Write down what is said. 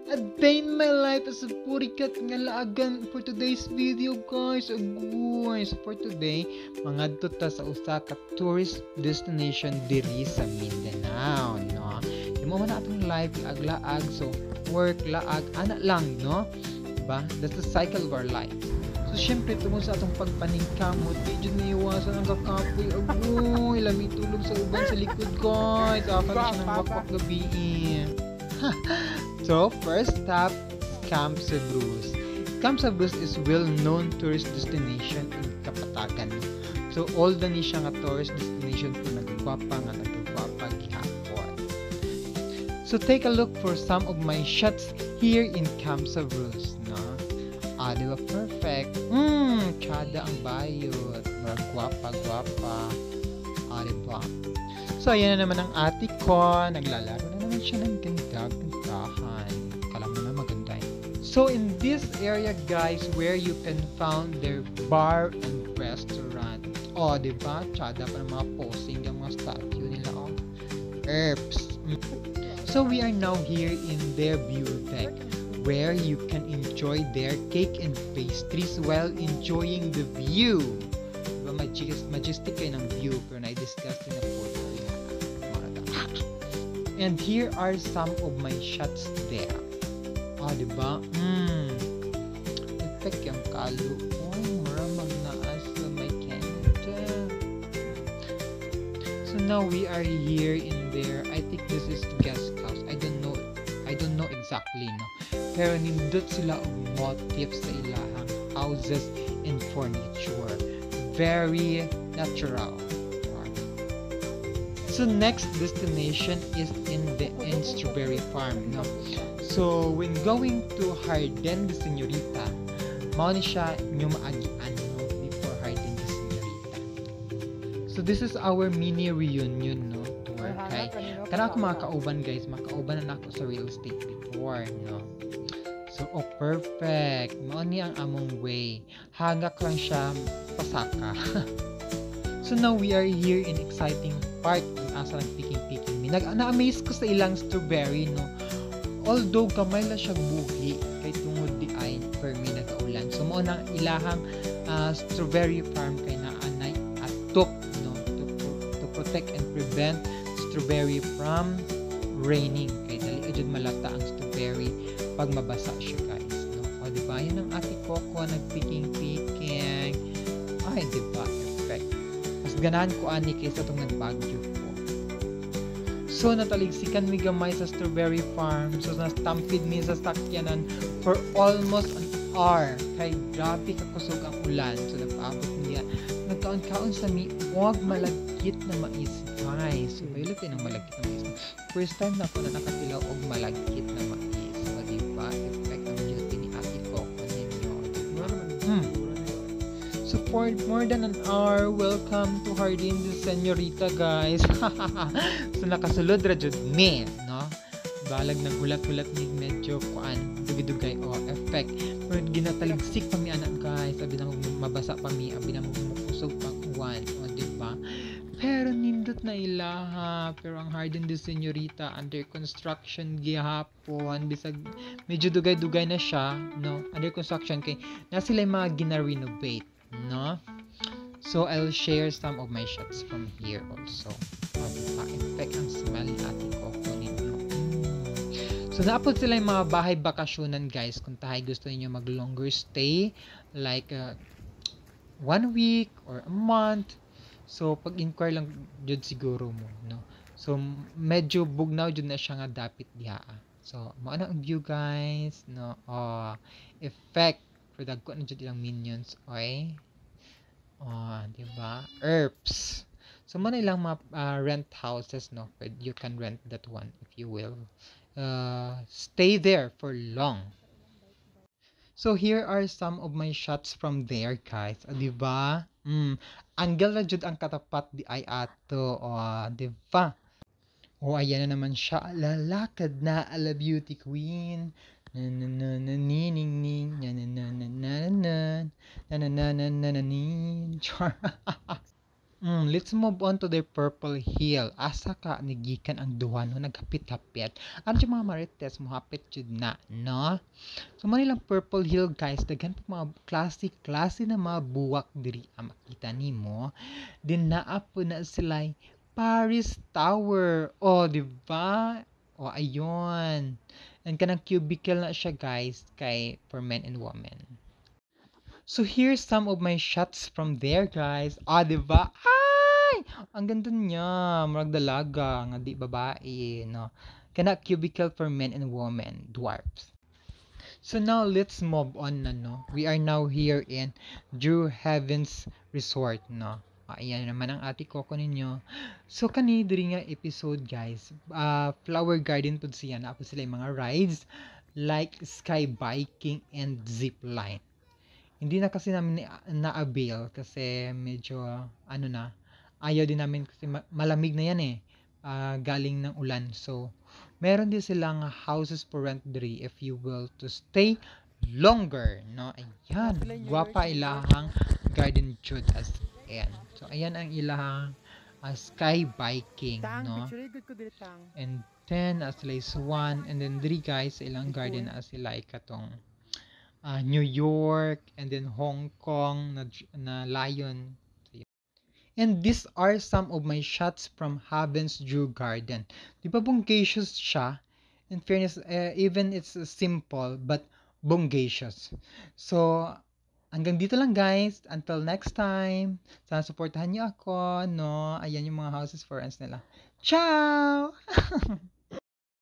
A day in my life as a purikat nga laagan for today's video guys. Agoy. So for today, mangadto ta sa usa ka tourist destination diri sa Mindanao, no. Imo man atong life laag-laag, so work laag ana lang, no. Diba? That's the cycle of our life. So syempre tungod sa atong pagpaningkamot, medyo niiwasan ang kakapoy. Agoy, lami tulog sa uban sa likod guys. Akan siya ng wakwak gabi. So, first stop, Camp Cebrus. Camp Cebrus is well-known tourist destination in Kapatagan. So, all the ni siya nga tourist destination po nagagwapa gihapon. So, take a look for some of my shots here in Camp Cebrus, no? Di ba perfect? Kada ang bayot. Gwapa. Di ba? So, ayan na naman ang ate ko. Naglalaro na naman siya ng gandahan. Kala mo na maganda yun. So, in this area, guys, where you can found their bar and restaurant. Diba? Tsada pa ng mga posing yung mga statue nila. Herbs. So, we are now here in their view deck, where you can enjoy their cake and pastries while enjoying the view. Diba? Majestic kayo ng view, pero na-discuss din na po. And here are some of my shots there. Diba? Effect yung kalo. Maramag naas sa may Canada. So now we are here in there. I think this is the guest house. I don't know exactly, no. Pero nindot sila og motifs sa ilahang houses and furniture. Very natural. So next destination is in Strawberry Farm, no? So when going to Jardín de Señorita, mao ni siya inyo maagian, no, before Jardín de Señorita. So this is our mini reunion, no, tour. Kay kana ako mga kauban guys, makauban na ako sa real estate before, no. So perfect. Mao ni ang among way. Hagak lang siya pasaka. So now we are here in exciting part kung asa lang picking me. Na-amaze ko sa ilang strawberry, no. Although gamay lang siya buhi kay tungod di ay permi nagaulan. So mao nang ilahang strawberry farm kay naanay atop, no, to protect and prevent strawberry from raining. Kay dali jud malata ang strawberry pag mabasa siya, guys, no. Diba? Yan ang ate Coco nagpicking. Ay, diba? Perfect. Mas ganahan ko ani kaysa itong nagbagyo ko. So, nataligsikan mi gamay sa strawberry farm. So, na-stampede mi sa sakyanan for almost an hour. Kay grabe kakusog ang ulan. So, napaabot niya. Nagkaon-kaon sa mi, huwag malagkit na mais. Ay, so, bayulot ng malagkit na mais. First time na ako na nakatilaw og malagkit na mais. So, diba? Effect ng beauty ni Ate Coco ninyo. So for more than an hour, welcome to Jardín de Señorita, guys. So nakasulod ra jud me, no? Balag nagulat-gulat ni medyo kuan, dugay-dugay effect. Pero ginataligsik pa mi anak, guys. Abi na mabasa pa mi, abi na mukusog pa kuan, diba? Pero nindot na ilaha. Pero ang Jardín de Señorita under construction gihapon, bisag medyo dugay-dugay na siya, no? Under construction kay na sila mga gina-renovate, no? So I'll share some of my shots from here also. Effect ang smell natin Coco ninyo. So naapod sila yung mga bahay bakasyonan, guys, kung tahay gusto niyo mag longer stay like 1 week or a month. So pag-inquire lang jud siguro mo, no. So medyo bugnaw jud na siya nga dapit diha. So mao na ang view, guys, no. Effect for dagko na jud ilang minions, oy. Diba? Herbs. So man ilang mga rent houses, no. You can rent that one if you will stay there for long. So here are some of my shots from there, guys. Diba? Angle na jud ang katapat di ay ato. Diba? Ayan na naman siya. Lalakad na ala beauty queen. Ning char. Let's move on to the Purple Hill. Asa ka nigikan ang duha no naghapit-hapit. Ano yung mga marites mo hapit jud na, no? So Manilang Purple Hill guys, daghan pa mga klase na mga buwak diri ang makita nimo. Din naa po na sila Paris Tower. Oh, di ba? Oh, ayun. And kanang cubicle na siya guys kay for men and women. So here's some of my shots from there guys. Ah, di ba? Ay! Ang ganda niya. Murag dalaga nga di babae, no. Kana cubicle for men and women, dwarfs. So now let's move on na, no. We are now here in Drew Heavens Resort, no. Ayan naman ang ate Coco ninyo. So kani diri nga episode guys, flower garden pud siya na po sila yung mga rides like sky biking and zip line. Hindi na kasi namin na-avail kasi medyo ano na, ayaw din namin kasi malamig na yan eh. Galing ng ulan. So, meron din silang houses for rent diri if you will to stay longer, no? Ayan, guwapa ilahang garden chud as ayan. So, ayan ang ilahang sky biking, no? And then as sila swan and then diri guys sa ilang garden as sila katong New York, and then Hong Kong na lion. And these are some of my shots from Heaven's Drew Garden. Di ba bonggacious siya? In fairness, even it's simple, but bonggacious. So, hanggang dito lang guys. Until next time. Sana supportahan niyo ako, no? Ayan yung mga houses for rents nila. Ciao!